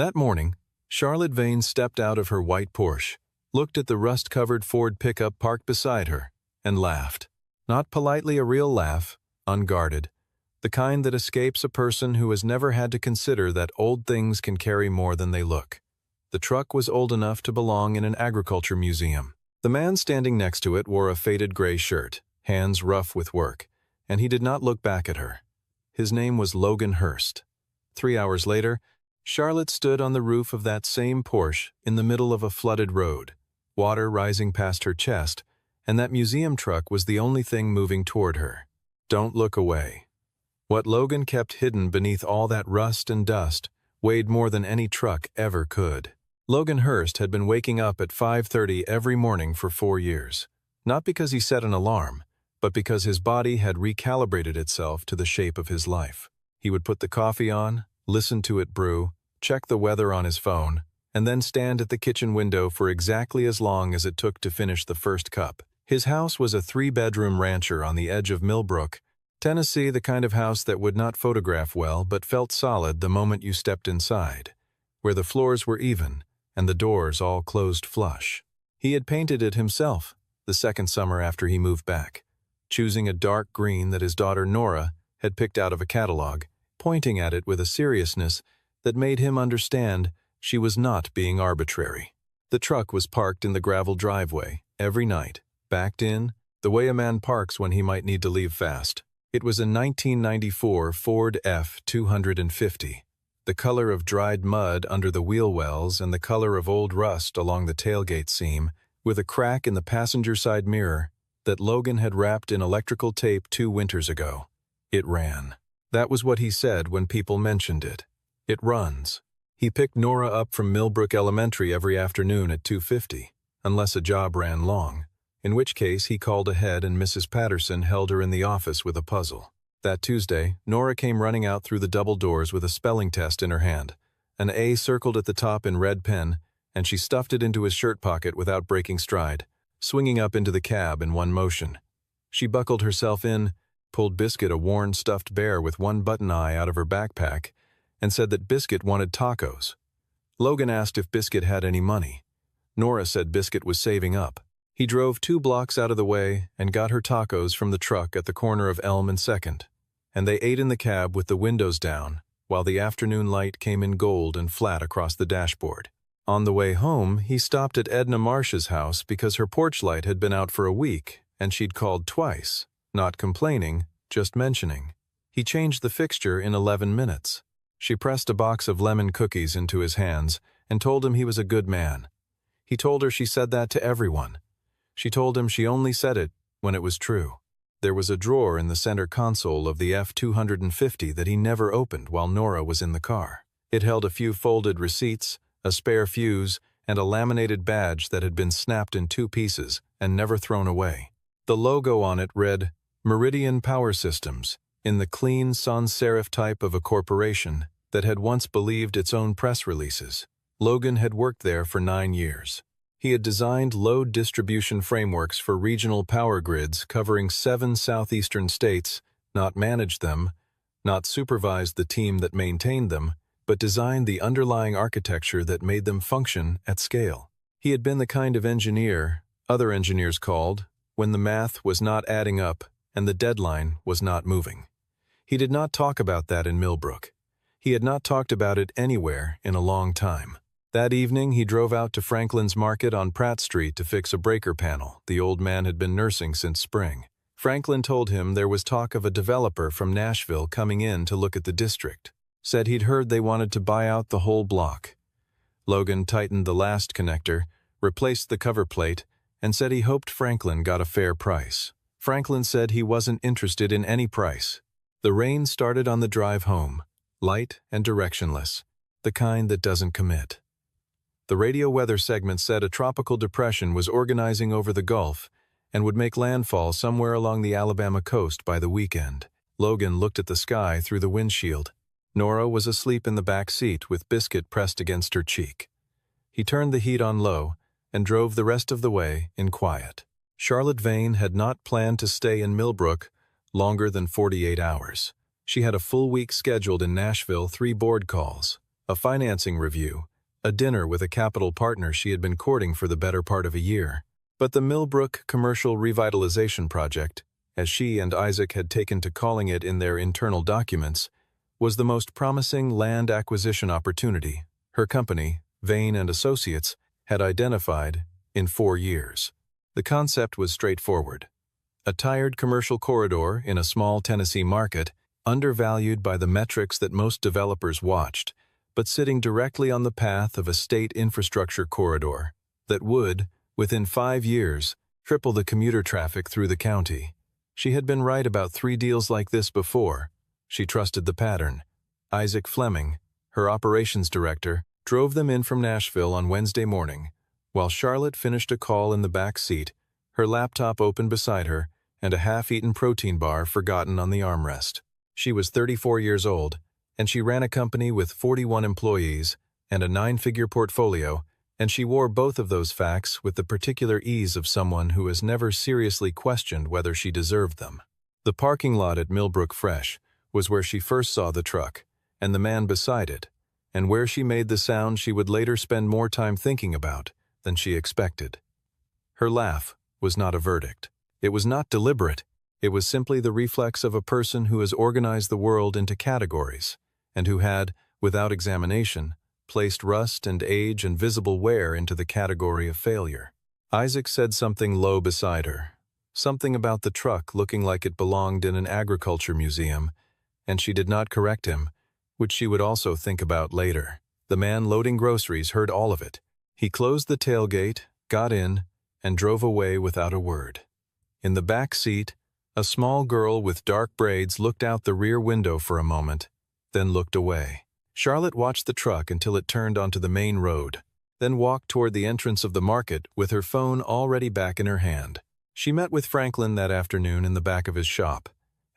That morning, Charlotte Vane stepped out of her white Porsche, looked at the rust-covered Ford pickup parked beside her, and laughed. Not politely a real laugh, unguarded, the kind that escapes a person who has never had to consider that old things can carry more than they look. The truck was old enough to belong in an agriculture museum. The man standing next to it wore a faded gray shirt, hands rough with work, and he did not look back at her. His name was Logan Hurst. 3 hours later, Charlotte stood on the roof of that same Porsche in the middle of a flooded road, water rising past her chest, and that museum truck was the only thing moving toward her. Don't look away. What Logan kept hidden beneath all that rust and dust weighed more than any truck ever could. Logan Hurst had been waking up at 5:30 every morning for 4 years, not because he set an alarm, but because his body had recalibrated itself to the shape of his life. He would put the coffee on, listen to it brew, check the weather on his phone, and then stand at the kitchen window for exactly as long as it took to finish the first cup. His house was a 3-bedroom rancher on the edge of Millbrook, Tennessee, the kind of house that would not photograph well but felt solid the moment you stepped inside, where the floors were even and the doors all closed flush. He had painted it himself the second summer after he moved back, choosing a dark green that his daughter Nora had picked out of a catalog, pointing at it with a seriousness that made him understand she was not being arbitrary. The truck was parked in the gravel driveway every night, backed in, the way a man parks when he might need to leave fast. It was a 1994 Ford F-250, the color of dried mud under the wheel wells and the color of old rust along the tailgate seam, with a crack in the passenger side mirror that Logan had wrapped in electrical tape 2 winters ago. It ran. That was what he said when people mentioned it. It runs. He picked Nora up from Millbrook Elementary every afternoon at 2:50, unless a job ran long, in which case he called ahead and Mrs. Patterson held her in the office with a puzzle. That Tuesday, Nora came running out through the double doors with a spelling test in her hand, an A circled at the top in red pen, and she stuffed it into his shirt pocket without breaking stride, swinging up into the cab in one motion. She buckled herself in, pulled Biscuit, a worn stuffed bear with one button eye, out of her backpack, and said that Biscuit wanted tacos. Logan asked if Biscuit had any money. Nora said Biscuit was saving up. He drove 2 blocks out of the way and got her tacos from the truck at the corner of Elm and 2nd, and they ate in the cab with the windows down, while the afternoon light came in gold and flat across the dashboard. On the way home, he stopped at Edna Marsh's house because her porch light had been out for a week, and she'd called twice, not complaining, just mentioning. He changed the fixture in 11 minutes. She pressed a box of lemon cookies into his hands and told him he was a good man. He told her she said that to everyone. She told him she only said it when it was true. There was a drawer in the center console of the F-250 that he never opened while Nora was in the car. It held a few folded receipts, a spare fuse, and a laminated badge that had been snapped in 2 pieces and never thrown away. The logo on it read, Meridian Power Systems, in the clean sans serif type of a corporation that had once believed its own press releases. Logan had worked there for 9 years. He had designed load distribution frameworks for regional power grids covering 7 southeastern states, not managed them, not supervised the team that maintained them, but designed the underlying architecture that made them function at scale. He had been the kind of engineer other engineers called when the math was not adding up and the deadline was not moving. He did not talk about that in Millbrook. He had not talked about it anywhere in a long time. That evening, he drove out to Franklin's Market on Pratt Street to fix a breaker panel the old man had been nursing since spring. Franklin told him there was talk of a developer from Nashville coming in to look at the district. Said he'd heard they wanted to buy out the whole block. Logan tightened the last connector, replaced the cover plate, and said he hoped Franklin got a fair price. Franklin said he wasn't interested in any price. The rain started on the drive home, light and directionless, the kind that doesn't commit. The radio weather segment said a tropical depression was organizing over the Gulf and would make landfall somewhere along the Alabama coast by the weekend. Logan looked at the sky through the windshield. Nora was asleep in the back seat with Biscuit pressed against her cheek. He turned the heat on low and drove the rest of the way in quiet. Charlotte Vane had not planned to stay in Millbrook longer than 48 hours. She had a full week scheduled in Nashville, 3 board calls, a financing review, a dinner with a capital partner she had been courting for the better part of a year. But the Millbrook Commercial Revitalization Project, as she and Isaac had taken to calling it in their internal documents, was the most promising land acquisition opportunity her company, Vane and Associates, had identified in 4 years. The concept was straightforward. A tired commercial corridor in a small Tennessee market, undervalued by the metrics that most developers watched, but sitting directly on the path of a state infrastructure corridor that would, within 5 years, triple the commuter traffic through the county. She had been right about 3 deals like this before. She trusted the pattern. Isaac Fleming, her operations director, drove them in from Nashville on Wednesday morning, while Charlotte finished a call in the back seat, her laptop open beside her, and a half-eaten protein bar forgotten on the armrest. She was 34 years old, and she ran a company with 41 employees and a 9-figure portfolio, and she wore both of those facts with the particular ease of someone who has never seriously questioned whether she deserved them. The parking lot at Millbrook Fresh was where she first saw the truck, and the man beside it, and where she made the sound she would later spend more time thinking about than she expected. Her laugh was not a verdict. It was not deliberate. It was simply the reflex of a person who has organized the world into categories, and who had, without examination, placed rust and age and visible wear into the category of failure. Isaac said something low beside her, something about the truck looking like it belonged in an agriculture museum, and she did not correct him, which she would also think about later. The man loading groceries heard all of it. He closed the tailgate, got in, and drove away without a word. In the back seat, a small girl with dark braids looked out the rear window for a moment, then looked away. Charlotte watched the truck until it turned onto the main road, then walked toward the entrance of the market with her phone already back in her hand. She met with Franklin that afternoon in the back of his shop,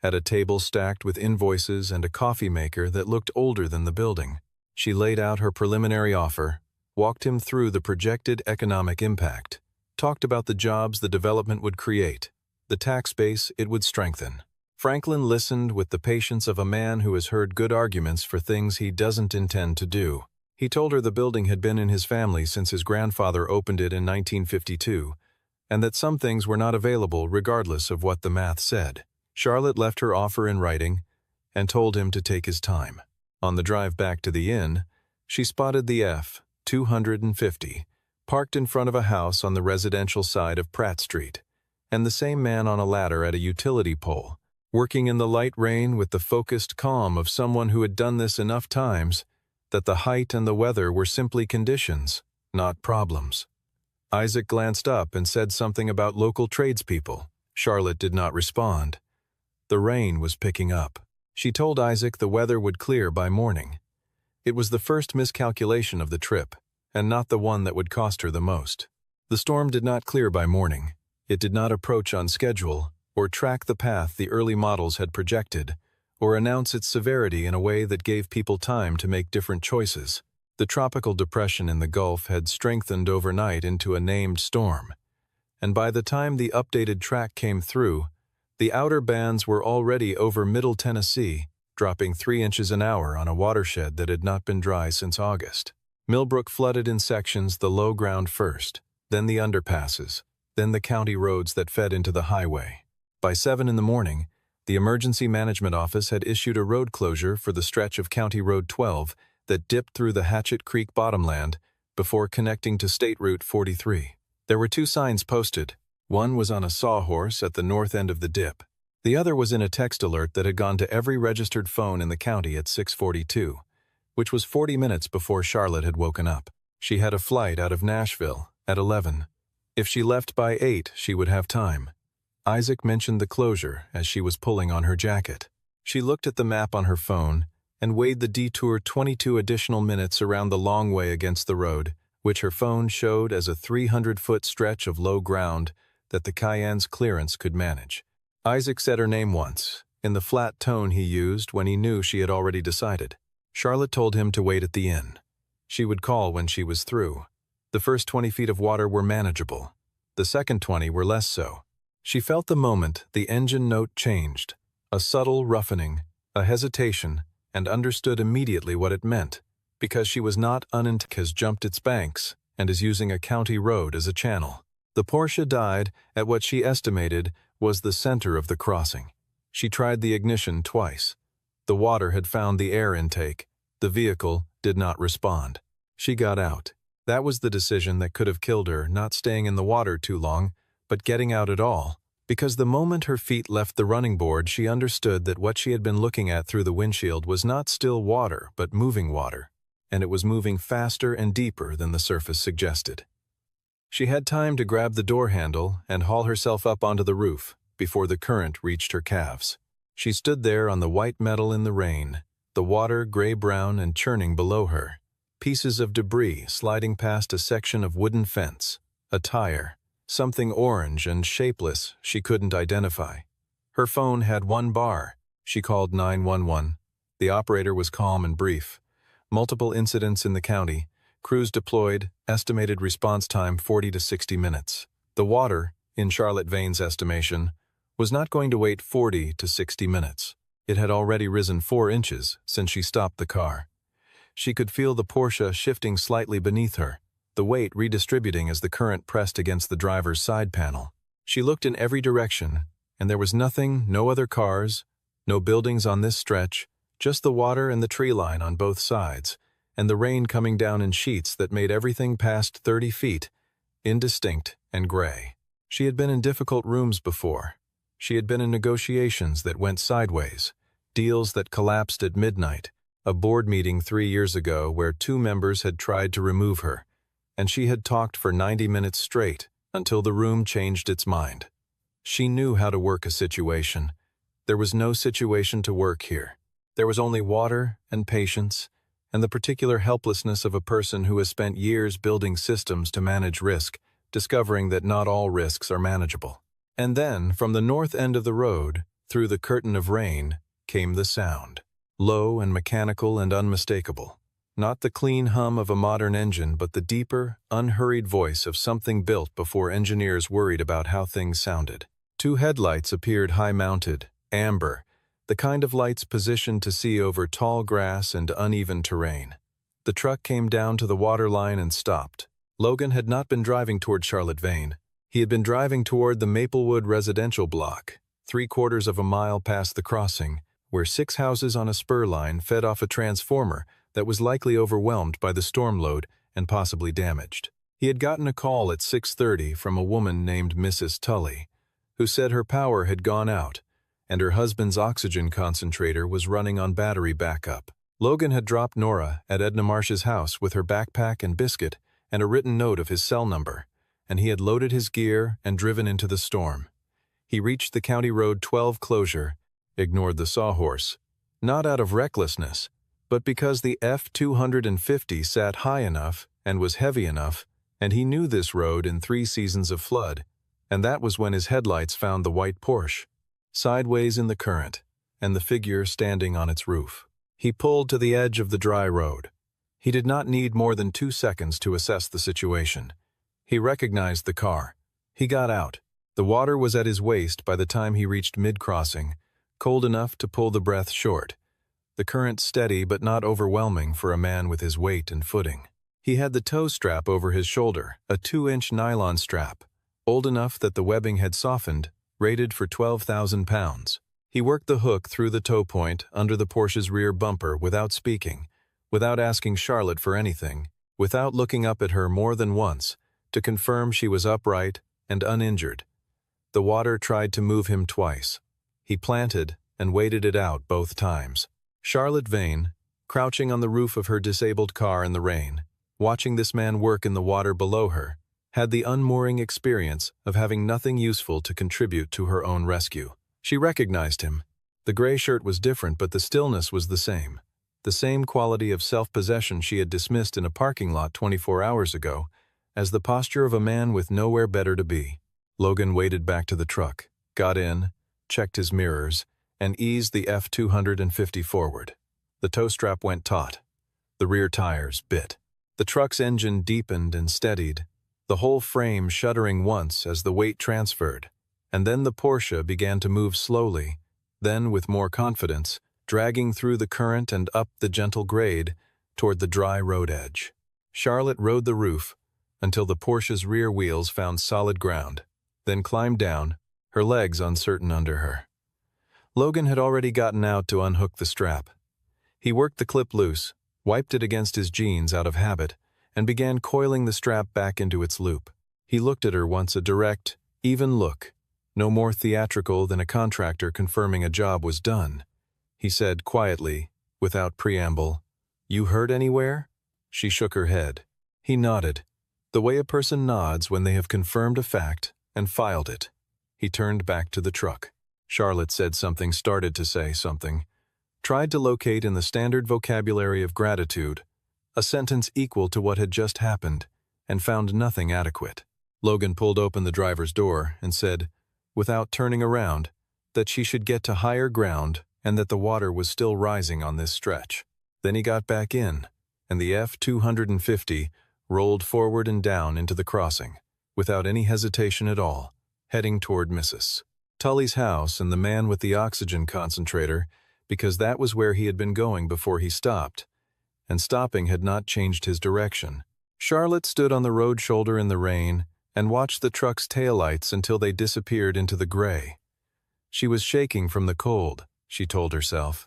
at a table stacked with invoices and a coffee maker that looked older than the building. She laid out her preliminary offer, walked him through the projected economic impact, talked about the jobs the development would create, the tax base it would strengthen. Franklin listened with the patience of a man who has heard good arguments for things he doesn't intend to do. He told her the building had been in his family since his grandfather opened it in 1952, and that some things were not available regardless of what the math said. Charlotte left her offer in writing and told him to take his time. On the drive back to the inn, she spotted the F-250 parked in front of a house on the residential side of Pratt Street, and the same man on a ladder at a utility pole, working in the light rain with the focused calm of someone who had done this enough times that the height and the weather were simply conditions, not problems. Isaac glanced up and said something about local tradespeople. Charlotte did not respond. The rain was picking up. She told Isaac the weather would clear by morning. It was the first miscalculation of the trip, and not the one that would cost her the most. The storm did not clear by morning. It did not approach on schedule, or track the path the early models had projected, or announce its severity in a way that gave people time to make different choices. The tropical depression in the Gulf had strengthened overnight into a named storm, and by the time the updated track came through, the outer bands were already over Middle Tennessee, dropping 3 inches an hour on a watershed that had not been dry since August. Millbrook flooded in sections the low ground first, then the underpasses, then the county roads that fed into the highway. By 7 in the morning, the Emergency Management Office had issued a road closure for the stretch of County Road 12 that dipped through the Hatchet Creek bottomland before connecting to State Route 43. There were 2 signs posted. One was on a sawhorse at the north end of the dip. The other was in a text alert that had gone to every registered phone in the county at 6:42, which was 40 minutes before Charlotte had woken up. She had a flight out of Nashville at 11. If she left by 8, she would have time. Isaac mentioned the closure as she was pulling on her jacket. She looked at the map on her phone and weighed the detour 22 additional minutes around the long way against the road, which her phone showed as a 300-foot stretch of low ground that the Cayenne's clearance could manage. Isaac said her name once, in the flat tone he used when he knew she had already decided. Charlotte told him to wait at the inn. She would call when she was through. The first 20 feet of water were manageable. The second 20 were less so. She felt the moment the engine note changed, a subtle roughening, a hesitation, and understood immediately what it meant, because she was not has jumped its banks and is using a county road as a channel. The Porsche died at what she estimated was the center of the crossing. She tried the ignition twice. The water had found the air intake. The vehicle did not respond. She got out. That was the decision that could have killed her, not staying in the water too long, but getting out at all. Because the moment her feet left the running board, she understood that what she had been looking at through the windshield was not still water, but moving water, and it was moving faster and deeper than the surface suggested. She had time to grab the door handle and haul herself up onto the roof before the current reached her calves. She stood there on the white metal in the rain, the water gray-brown and churning below her, pieces of debris sliding past a section of wooden fence, a tire, something orange and shapeless she couldn't identify. Her phone had one bar. She called 911. The operator was calm and brief. Multiple incidents in the county. Crews deployed, estimated response time 40 to 60 minutes. The water, in Charlotte Vane's estimation, was not going to wait 40 to 60 minutes. It had already risen 4 inches since she stopped the car. She could feel the Porsche shifting slightly beneath her, the weight redistributing as the current pressed against the driver's side panel. She looked in every direction, and there was nothing, no other cars, no buildings on this stretch, just the water and the tree line on both sides, and the rain coming down in sheets that made everything past 30 feet indistinct and gray. She had been in difficult rooms before. She had been in negotiations that went sideways, deals that collapsed at midnight, a board meeting 3 years ago where 2 members had tried to remove her, and she had talked for 90 minutes straight until the room changed its mind. She knew how to work a situation. There was no situation to work here. There was only water and patience and the particular helplessness of a person who has spent years building systems to manage risk, discovering that not all risks are manageable. And then, from the north end of the road, through the curtain of rain, came the sound. Low and mechanical and unmistakable. Not the clean hum of a modern engine, but the deeper, unhurried voice of something built before engineers worried about how things sounded. 2 headlights appeared high-mounted, amber, the kind of lights positioned to see over tall grass and uneven terrain. The truck came down to the waterline and stopped. Logan had not been driving toward Charlotte Vane. He had been driving toward the Maplewood residential block, 3/4 of a mile past the crossing, where 6 houses on a spur line fed off a transformer that was likely overwhelmed by the storm load and possibly damaged. He had gotten a call at 6:30 from a woman named Mrs. Tully, who said her power had gone out and her husband's oxygen concentrator was running on battery backup. Logan had dropped Nora at Edna Marsh's house with her backpack and biscuit and a written note of his cell number, and he had loaded his gear and driven into the storm. He reached the County Road 12 closure, ignored the sawhorse, not out of recklessness, but because the F-250 sat high enough and was heavy enough, and he knew this road in 3 seasons of flood, and that was when his headlights found the white Porsche, sideways in the current, and the figure standing on its roof. He pulled to the edge of the dry road. He did not need more than 2 seconds to assess the situation. He recognized the car. He got out. The water was at his waist by the time he reached mid-crossing, cold enough to pull the breath short. The current steady but not overwhelming for a man with his weight and footing. He had the tow strap over his shoulder, a 2-inch nylon strap, old enough that the webbing had softened, rated for 12,000 pounds. He worked the hook through the tow point under the Porsche's rear bumper without speaking, without asking Charlotte for anything, without looking up at her more than once to confirm she was upright and uninjured. The water tried to move him twice. He planted and waited it out both times. Charlotte Vane, crouching on the roof of her disabled car in the rain, watching this man work in the water below her, had the unmooring experience of having nothing useful to contribute to her own rescue. She recognized him. The gray shirt was different, but the stillness was the same quality of self-possession she had dismissed in a parking lot 24 hours ago, as the posture of a man with nowhere better to be. Logan waded back to the truck, got in, checked his mirrors, and eased the F-250 forward. The tow strap went taut. The rear tires bit. The truck's engine deepened and steadied, the whole frame shuddering once as the weight transferred, and then the Porsche began to move slowly, then with more confidence, dragging through the current and up the gentle grade, toward the dry road edge. Charlotte rode the roof until the Porsche's rear wheels found solid ground, then climbed down, her legs uncertain under her. Logan had already gotten out to unhook the strap. He worked the clip loose, wiped it against his jeans out of habit, and began coiling the strap back into its loop. He looked at her once, a direct, even look, no more theatrical than a contractor confirming a job was done. He said quietly, without preamble, "You hurt anywhere?" She shook her head. He nodded, the way a person nods when they have confirmed a fact, and filed it. He turned back to the truck. Charlotte said something, started to say something, tried to locate in the standard vocabulary of gratitude a sentence equal to what had just happened, and found nothing adequate. Logan pulled open the driver's door and said, without turning around, that she should get to higher ground and that the water was still rising on this stretch. Then he got back in, and the F-250 rolled forward and down into the crossing, without any hesitation at all, heading toward Mrs. Tully's house and the man with the oxygen concentrator, because that was where he had been going before he stopped, and stopping had not changed his direction. Charlotte stood on the road shoulder in the rain and watched the truck's taillights until they disappeared into the gray. She was shaking from the cold, she told herself,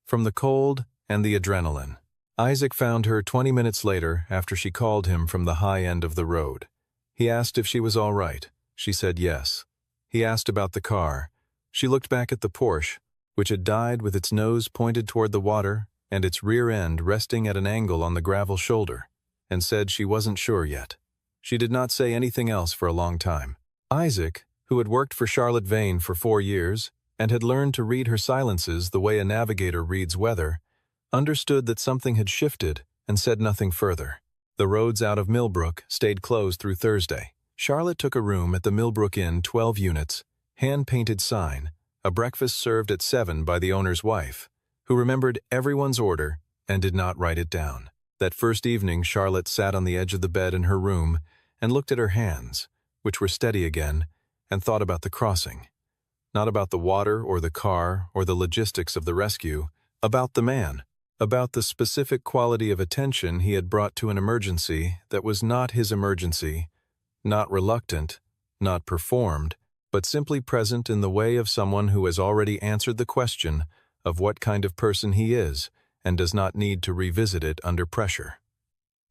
from the cold and the adrenaline. Isaac found her 20 minutes later after she called him from the high end of the road. He asked if she was all right. She said yes. He asked about the car. She looked back at the Porsche, which had died with its nose pointed toward the water and its rear end resting at an angle on the gravel shoulder, and said she wasn't sure yet. She did not say anything else for a long time. Isaac, who had worked for Charlotte Vane for 4 years and had learned to read her silences the way a navigator reads weather, understood that something had shifted and said nothing further. The roads out of Millbrook stayed closed through Thursday. Charlotte took a room at the Millbrook Inn, 12 units, hand-painted sign, a breakfast served at 7 by the owner's wife, who remembered everyone's order and did not write it down. That first evening, Charlotte sat on the edge of the bed in her room and looked at her hands, which were steady again, and thought about the crossing. Not about the water or the car or the logistics of the rescue, about the man, about the specific quality of attention he had brought to an emergency that was not his emergency, not reluctant, not performed, but simply present in the way of someone who has already answered the question of what kind of person he is and does not need to revisit it under pressure.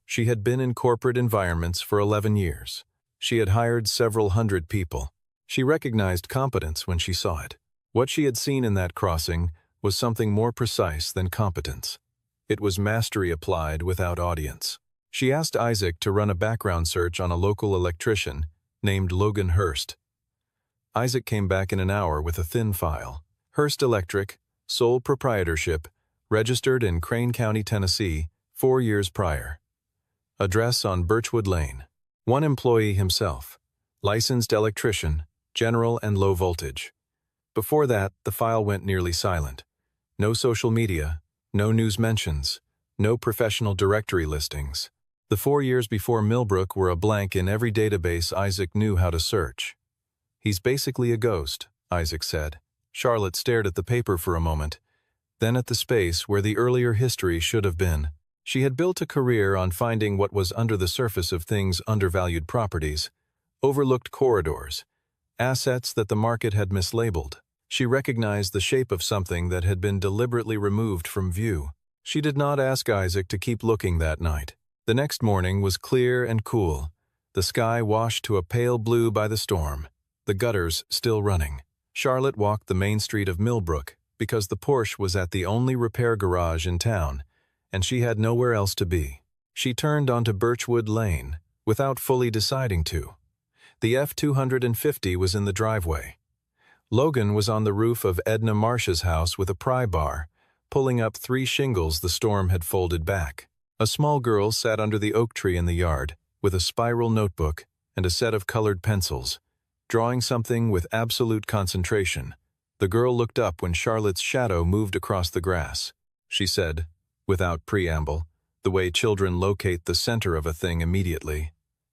She had been in corporate environments for 11 years. She had hired several hundred people. She recognized competence when she saw it. What she had seen in that crossing was something more precise than competence. It was mastery applied without audience. She asked Isaac to run a background search on a local electrician named Logan Hurst. Isaac came back in an hour with a thin file. Hurst Electric, sole proprietorship, registered in Crane County, Tennessee, 4 years prior. Address on Birchwood Lane. 1 employee himself. Licensed electrician, general and low voltage. Before that, the file went nearly silent. No social media, no news mentions, no professional directory listings. The 4 years before Millbrook were a blank in every database Isaac knew how to search. "He's basically a ghost," Isaac said. Charlotte stared at the paper for a moment, then at the space where the earlier history should have been. She had built a career on finding what was under the surface of things, undervalued properties, overlooked corridors, assets that the market had mislabeled. She recognized the shape of something that had been deliberately removed from view. She did not ask Isaac to keep looking that night. The next morning was clear and cool, the sky washed to a pale blue by the storm, the gutters still running. Charlotte walked the main street of Millbrook because the Porsche was at the only repair garage in town, and she had nowhere else to be. She turned onto Birchwood Lane without fully deciding to. The F-250 was in the driveway. Logan was on the roof of Edna Marsh's house with a pry bar, pulling up 3 shingles the storm had folded back. A small girl sat under the oak tree in the yard, with a spiral notebook and a set of colored pencils, drawing something with absolute concentration. The girl looked up when Charlotte's shadow moved across the grass. She said, without preamble, the way children locate the center of a thing immediately,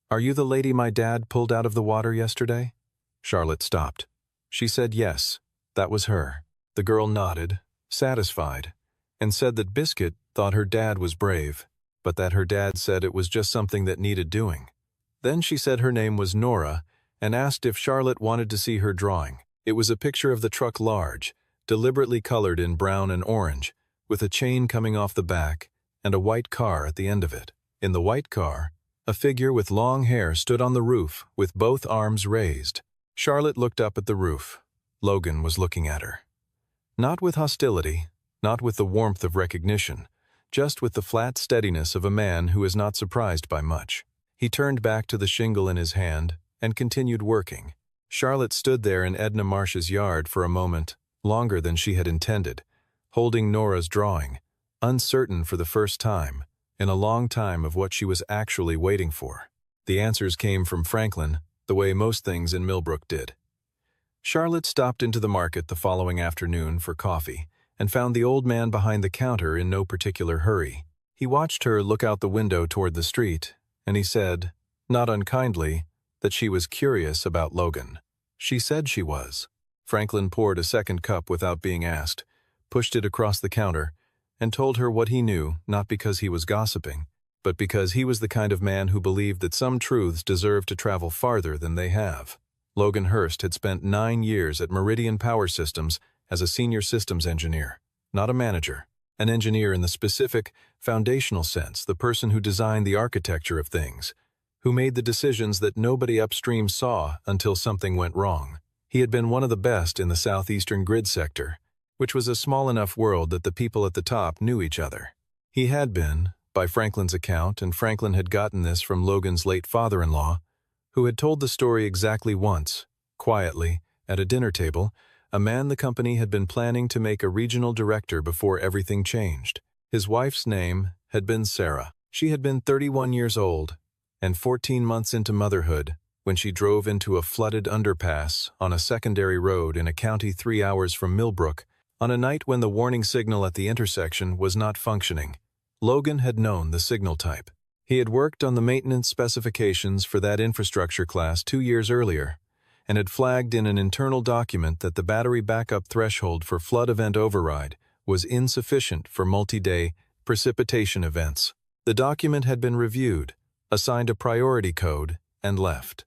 "Are you the lady my dad pulled out of the water yesterday?" Charlotte stopped. She said yes, that was her. The girl nodded, satisfied, and said that Biscuit thought her dad was brave. but that her dad said it was just something that needed doing. Then she said her name was Nora and asked if Charlotte wanted to see her drawing. It was a picture of the truck large, deliberately colored in brown and orange, with a chain coming off the back and a white car at the end of it. In the white car, a figure with long hair stood on the roof with both arms raised. Charlotte looked up at the roof. Logan was looking at her. Not with hostility, not with the warmth of recognition, just with the flat steadiness of a man who is not surprised by much. He turned back to the shingle in his hand and continued working. Charlotte stood there in Edna Marsh's yard for a moment, longer than she had intended, holding Nora's drawing, uncertain for the first time, in a long time of what she was actually waiting for. The answers came from Franklin, the way most things in Millbrook did. Charlotte stopped into the market the following afternoon for coffee and found the old man behind the counter in no particular hurry. He watched her look out the window toward the street, and he said, not unkindly, that she was curious about Logan. She said she was. Franklin poured a second cup without being asked, pushed it across the counter, and told her what he knew, not because he was gossiping, but because he was the kind of man who believed that some truths deserve to travel farther than they have. Logan Hurst had spent 9 years at Meridian Power Systems as a senior systems engineer, not a manager. An engineer in the specific, foundational sense, the person who designed the architecture of things, who made the decisions that nobody upstream saw until something went wrong. He had been one of the best in the southeastern grid sector, which was a small enough world that the people at the top knew each other. He had been, by Franklin's account, and Franklin had gotten this from Logan's late father-in-law, who had told the story exactly once, quietly, at a dinner table, a man the company had been planning to make a regional director before everything changed. His wife's name had been Sarah. She had been 31 years old and 14 months into motherhood when she drove into a flooded underpass on a secondary road in a county 3 hours from Millbrook on a night when the warning signal at the intersection was not functioning. Logan had known the signal type. He had worked on the maintenance specifications for that infrastructure class 2 years earlier, and had flagged in an internal document that the battery backup threshold for flood event override was insufficient for multi-day precipitation events. The document had been reviewed, assigned a priority code, and left.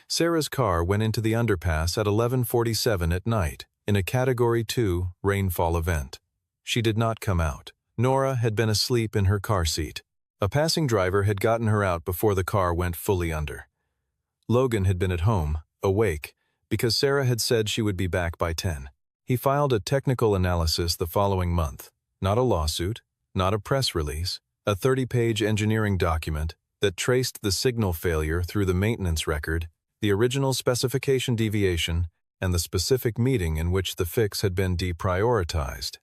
Sarah's car went into the underpass at 11:47 at night in a Category 2 rainfall event. She did not come out. Nora had been asleep in her car seat. A passing driver had gotten her out before the car went fully under. Logan had been at home, awake, because Sarah had said she would be back by 10. He filed a technical analysis the following month. Not a lawsuit, not a press release, a 30-page engineering document that traced the signal failure through the maintenance record, the original specification deviation, and the specific meeting in which the fix had been deprioritized.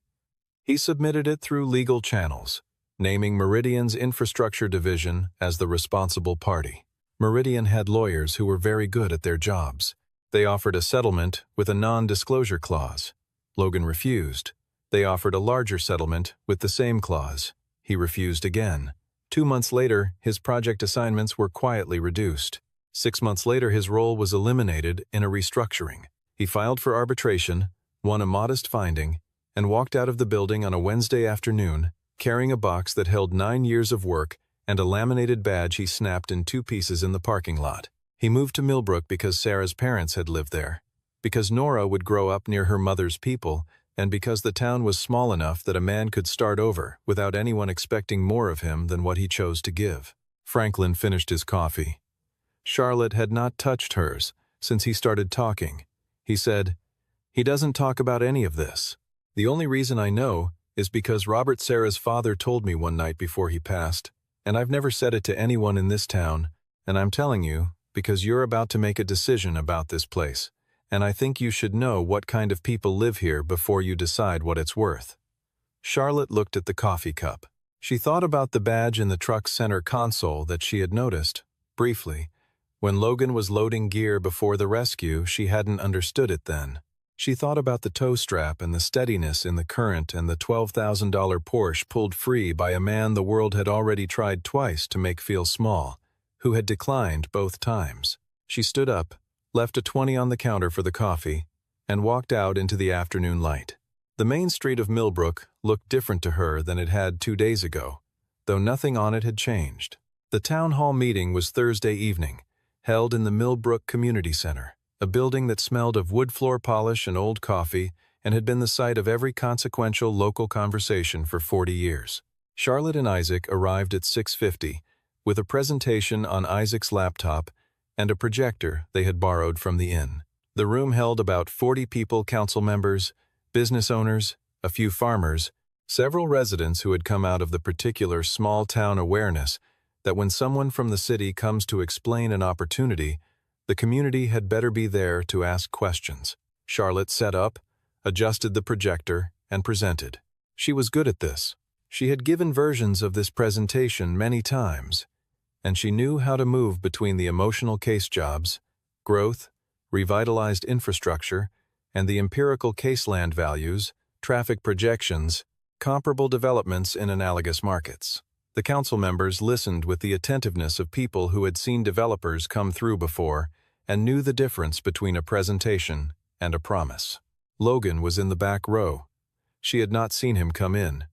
He submitted it through legal channels, naming Meridian's infrastructure division as the responsible party. Meridian had lawyers who were very good at their jobs. They offered a settlement with a non-disclosure clause. Logan refused. They offered a larger settlement with the same clause. He refused again. 2 months later, his project assignments were quietly reduced. 6 months later, his role was eliminated in a restructuring. He filed for arbitration, won a modest finding, and walked out of the building on a Wednesday afternoon, carrying a box that held 9 years of work and a laminated badge he snapped in 2 pieces in the parking lot. He moved to Millbrook because Sarah's parents had lived there, because Nora would grow up near her mother's people, and because the town was small enough that a man could start over without anyone expecting more of him than what he chose to give. Franklin finished his coffee. Charlotte had not touched hers since he started talking. He said, "He doesn't talk about any of this. The only reason I know is because Robert Sarah's father told me one night before he passed, and I've never said it to anyone in this town, and I'm telling you because you're about to make a decision about this place, and I think you should know what kind of people live here before you decide what it's worth." Charlotte looked at the coffee cup. She thought about the badge in the truck's center console that she had noticed, briefly. When Logan was loading gear before the rescue, she hadn't understood it then. She thought about the tow strap and the steadiness in the current and the $12,000 Porsche pulled free by a man the world had already tried twice to make feel small, who had declined both times. She stood up, left a 20 on the counter for the coffee, and walked out into the afternoon light. The main street of Millbrook looked different to her than it had 2 days ago. though nothing on it had changed. The town hall meeting was Thursday evening, held in the Millbrook Community Center, a building that smelled of wood floor polish and old coffee and had been the site of every consequential local conversation for 40 years. Charlotte and Isaac arrived at 6:50, with a presentation on Isaac's laptop and a projector they had borrowed from the inn. The room held about 40 people, council members, business owners, a few farmers, several residents who had come out of the particular small-town awareness that when someone from the city comes to explain an opportunity, the community had better be there to ask questions. Charlotte set up, adjusted the projector, and presented. She was good at this. She had given versions of this presentation many times, and she knew how to move between the emotional case jobs, growth, revitalized infrastructure, and the empirical case land values, traffic projections, comparable developments in analogous markets. The council members listened with the attentiveness of people who had seen developers come through before and knew the difference between a presentation and a promise. Logan was in the back row. She had not seen him come in.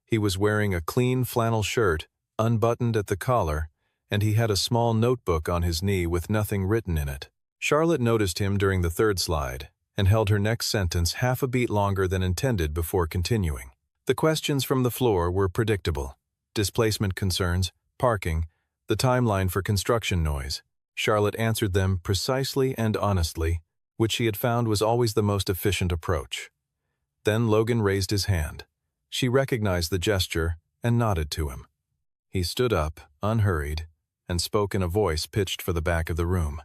He was wearing a clean flannel shirt, unbuttoned at the collar, and he had a small notebook on his knee with nothing written in it. Charlotte noticed him during the third slide and held her next sentence half a beat longer than intended before continuing. The questions from the floor were predictable. Displacement concerns, parking, the timeline for construction noise. Charlotte answered them precisely and honestly, which she had found was always the most efficient approach. Then Logan raised his hand. She recognized the gesture and nodded to him. He stood up, unhurried, and spoke in a voice pitched for the back of the room.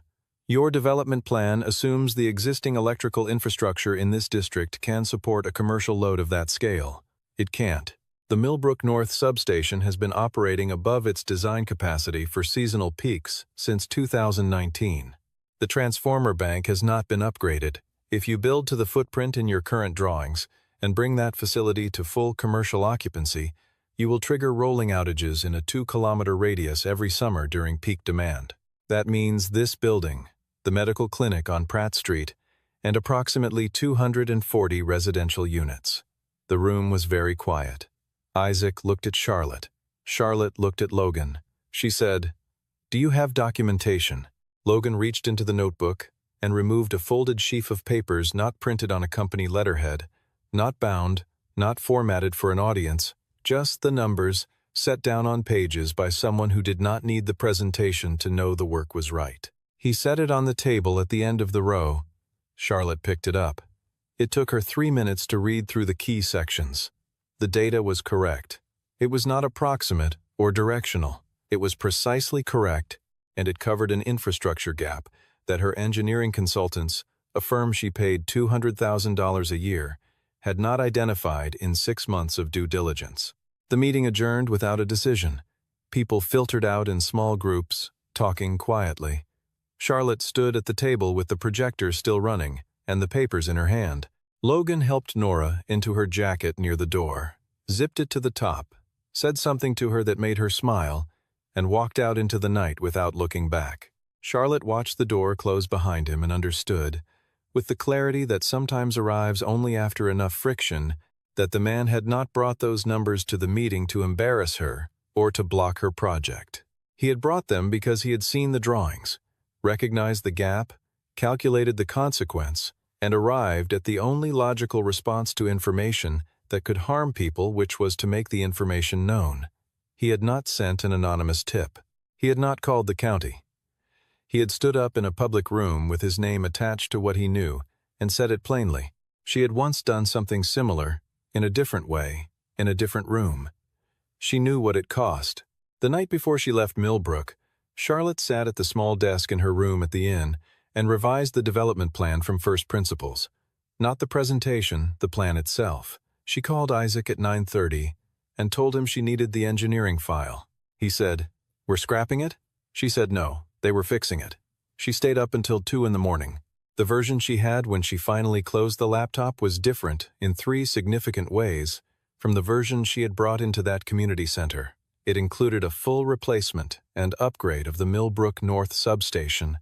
Your development plan assumes the existing electrical infrastructure in this district can support a commercial load of that scale. It can't. The Millbrook North substation has been operating above its design capacity for seasonal peaks since 2019. The transformer bank has not been upgraded. If you build to the footprint in your current drawings and bring that facility to full commercial occupancy, you will trigger rolling outages in a 2-kilometer radius every summer during peak demand. That means this building, the medical clinic on Pratt Street, and approximately 240 residential units. The room was very quiet. Isaac looked at Charlotte. Charlotte looked at Logan. She said, "Do you have documentation?" Logan reached into the notebook and removed a folded sheaf of papers not printed on a company letterhead, not bound, not formatted for an audience, just the numbers set down on pages by someone who did not need the presentation to know the work was right. He set it on the table at the end of the row. Charlotte picked it up. It took her 3 minutes to read through the key sections. The data was correct. It was not approximate or directional. It was precisely correct, and it covered an infrastructure gap that her engineering consultants, a firm she paid $200,000 a year, had not identified in 6 months of due diligence. The meeting adjourned without a decision. People filtered out in small groups, talking quietly. Charlotte stood at the table with the projector still running and the papers in her hand. Logan helped Nora into her jacket near the door, zipped it to the top, said something to her that made her smile, and walked out into the night without looking back. Charlotte watched the door close behind him and understood, with the clarity that sometimes arrives only after enough friction, that the man had not brought those numbers to the meeting to embarrass her or to block her project. He had brought them because he had seen the drawings, recognized the gap, calculated the consequence, and arrived at the only logical response to information that could harm people, which was to make the information known. He had not sent an anonymous tip. He had not called the county. He had stood up in a public room with his name attached to what he knew and said it plainly. She had once done something similar, in a different way, in a different room. She knew what it cost. The night before she left Millbrook, Charlotte sat at the small desk in her room at the inn and revised the development plan from first principles. Not the presentation, the plan itself. She called Isaac at 9:30 and told him she needed the engineering file. He said, "We're scrapping it?" She said no, they were fixing it. She stayed up until 2 in the morning. The version she had when she finally closed the laptop was different in 3 significant ways from the version she had brought into that community center. It included a full replacement and upgrade of the Millbrook North substation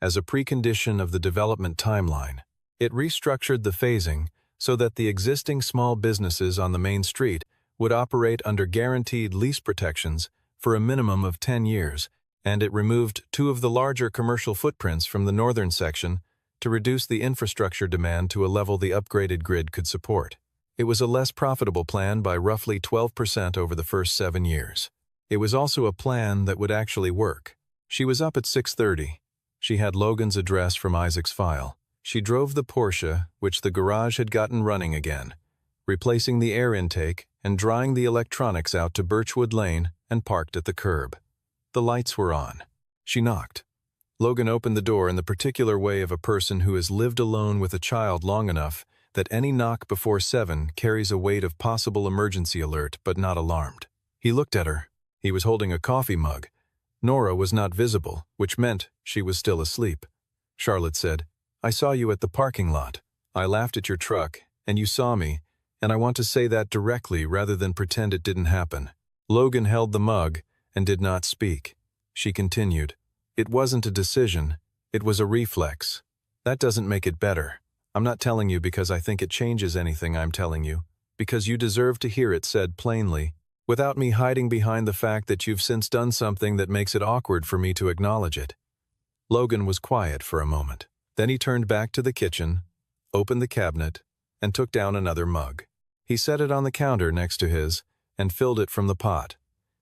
as a precondition of the development timeline. It restructured the phasing so that the existing small businesses on the main street would operate under guaranteed lease protections for a minimum of 10 years, and it removed 2 of the larger commercial footprints from the northern section to reduce the infrastructure demand to a level the upgraded grid could support. It was a less profitable plan by roughly 12% over the first 7 years. It was also a plan that would actually work. She was up at 6:30. She had Logan's address from Isaac's file. She drove the Porsche, which the garage had gotten running again, replacing the air intake and drying the electronics out to Birchwood Lane, and parked at the curb. The lights were on. She knocked. Logan opened the door in the particular way of a person who has lived alone with a child long enough that any knock before 7 carries a weight of possible emergency alert but not alarmed. He looked at her. He was holding a coffee mug. Nora was not visible, which meant she was still asleep. Charlotte said, "I saw you at the parking lot. I laughed at your truck, and you saw me, and I want to say that directly rather than pretend it didn't happen." Logan held the mug and did not speak. She continued, "It wasn't a decision, it was a reflex. That doesn't make it better. I'm not telling you because I think it changes anything I'm telling you, because you deserve to hear it said plainly, without me hiding behind the fact that you've since done something that makes it awkward for me to acknowledge it." Logan was quiet for a moment. Then he turned back to the kitchen, opened the cabinet, and took down another mug. He set it on the counter next to his and filled it from the pot.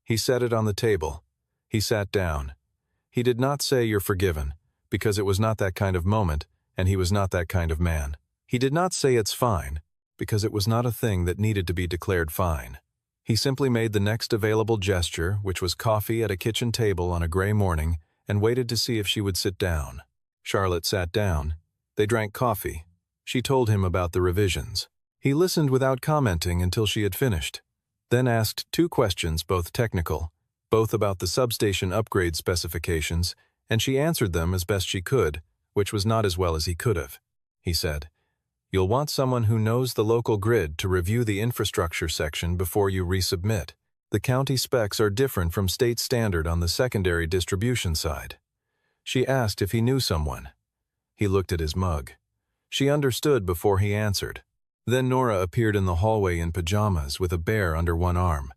He set it on the table. He sat down. He did not say "you're forgiven," because it was not that kind of moment, and he was not that kind of man. He did not say "it's fine," because it was not a thing that needed to be declared fine. He simply made the next available gesture, which was coffee at a kitchen table on a gray morning, and waited to see if she would sit down. Charlotte sat down. They drank coffee. She told him about the revisions. He listened without commenting until she had finished, then asked 2 questions, both technical, both about the substation upgrade specifications, and she answered them as best she could, which was not as well as he could have. He said, "You'll want someone who knows the local grid to review the infrastructure section before you resubmit. The county specs are different from state standard on the secondary distribution side." She asked if he knew someone. He looked at his mug. She understood before he answered. Then Nora appeared in the hallway in pajamas with a bear under one arm,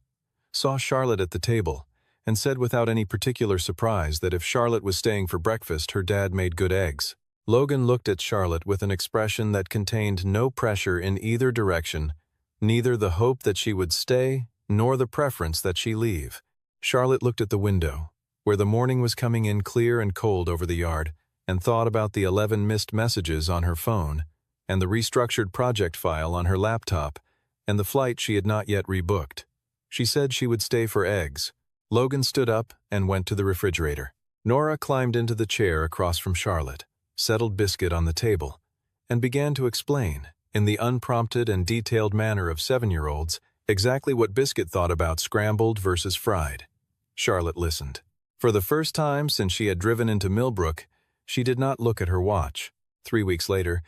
saw Charlotte at the table, and said without any particular surprise that if Charlotte was staying for breakfast, her dad made good eggs. Logan looked at Charlotte with an expression that contained no pressure in either direction, neither the hope that she would stay nor the preference that she leave. Charlotte looked at the window, where the morning was coming in clear and cold over the yard, and thought about the 11 missed messages on her phone, and the restructured project file on her laptop, and the flight she had not yet rebooked. She said she would stay for eggs. Logan stood up and went to the refrigerator. Nora climbed into the chair across from Charlotte, settled Biscuit on the table, and began to explain, in the unprompted and detailed manner of 7-year-olds, exactly what Biscuit thought about scrambled versus fried. Charlotte listened. For the first time since she had driven into Millbrook, she did not look at her watch. 3 weeks later,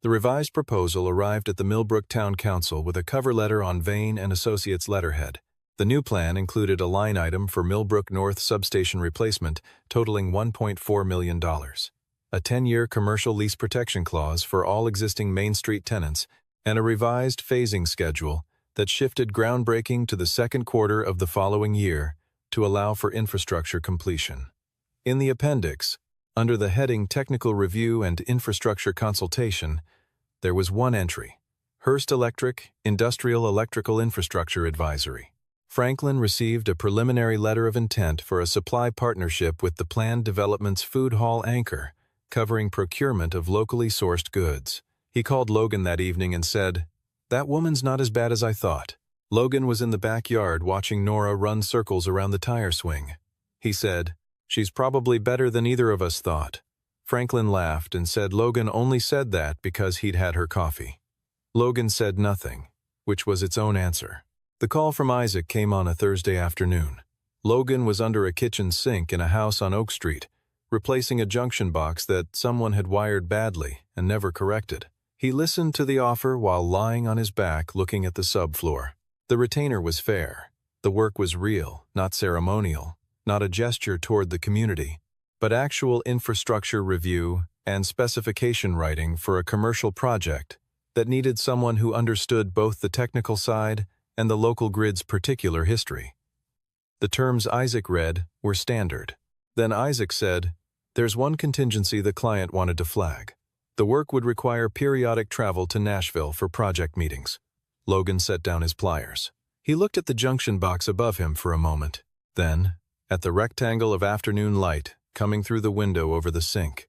the revised proposal arrived at the Millbrook Town Council with a cover letter on Vane and Associates letterhead. The new plan included a line item for Millbrook North substation replacement totaling $1.4 million, a 10-year commercial lease protection clause for all existing Main Street tenants, and a revised phasing schedule that shifted groundbreaking to the second quarter of the following year to allow for infrastructure completion. In the appendix, under the heading Technical Review and Infrastructure Consultation, there was one entry: Hearst Electric Industrial Electrical Infrastructure Advisory. Franklin received a preliminary letter of intent for a supply partnership with the planned development's food hall anchor, covering procurement of locally sourced goods. He called Logan that evening and said, "That woman's not as bad as I thought." Logan was in the backyard watching Nora run circles around the tire swing. He said, "She's probably better than either of us thought." Franklin laughed and said Logan only said that because he'd had her coffee. Logan said nothing, which was its own answer. The call from Isaac came on a Thursday afternoon. Logan was under a kitchen sink in a house on Oak Street, replacing a junction box that someone had wired badly and never corrected. He listened to the offer while lying on his back looking at the subfloor. The retainer was fair. The work was real, not ceremonial, not a gesture toward the community, but actual infrastructure review and specification writing for a commercial project that needed someone who understood both the technical side and the local grid's particular history. The terms Isaac read were standard. Then Isaac said, "There's one contingency the client wanted to flag. The work would require periodic travel to Nashville for project meetings." Logan set down his pliers. He looked at the junction box above him for a moment. Then, at the rectangle of afternoon light coming through the window over the sink,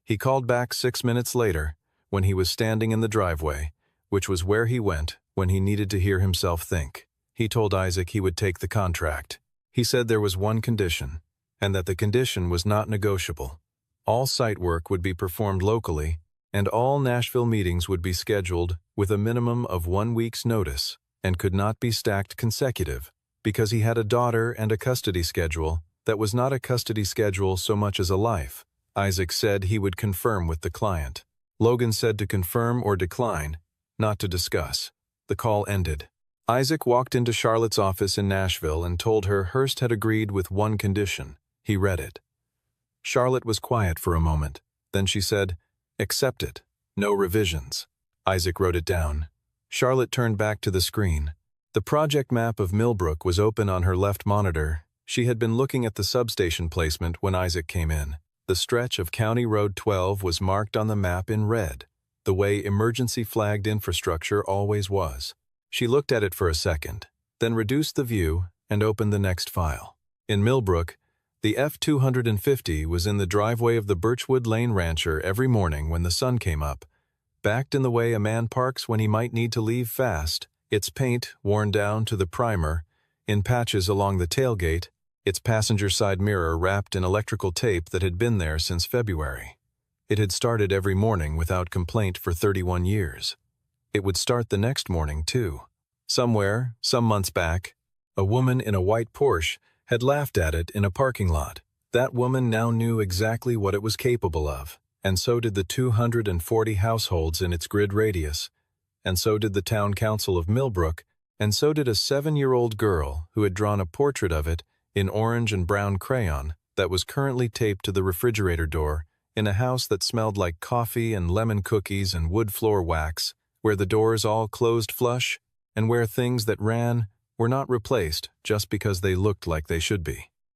he called back 6 minutes later when he was standing in the driveway, which was where he went when he needed to hear himself think. He told Isaac he would take the contract. He said there was one condition, and that the condition was not negotiable. All site work would be performed locally, and all Nashville meetings would be scheduled with a minimum of 1 week's notice and could not be stacked consecutive, because he had a daughter and a custody schedule that was not a custody schedule so much as a life. Isaac said he would confirm with the client. Logan said to confirm or decline, not to discuss. The call ended. Isaac walked into Charlotte's office in Nashville and told her Hearst had agreed with one condition. He read it. Charlotte was quiet for a moment. Then she said, "Accept it. No revisions." Isaac wrote it down. Charlotte turned back to the screen. The project map of Millbrook was open on her left monitor. She had been looking at the substation placement when Isaac came in. The stretch of County Road 12 was marked on the map in red, the way emergency-flagged infrastructure always was. She looked at it for a second, then reduced the view and opened the next file. In Millbrook, the F-250 was in the driveway of the Birchwood Lane rancher every morning when the sun came up, backed in the way a man parks when he might need to leave fast, its paint worn down to the primer, in patches along the tailgate, its passenger side mirror wrapped in electrical tape that had been there since February. It had started every morning without complaint for 31 years. It would start the next morning, too. Somewhere, some months back, a woman in a white Porsche had laughed at it in a parking lot. That woman now knew exactly what it was capable of, and so did the 240 households in its grid radius, and so did the town council of Millbrook, and so did a 7-year-old girl who had drawn a portrait of it in orange and brown crayon that was currently taped to the refrigerator door in a house that smelled like coffee and lemon cookies and wood floor wax, where the doors all closed flush, and where things that ran were not replaced just because they looked like they should be.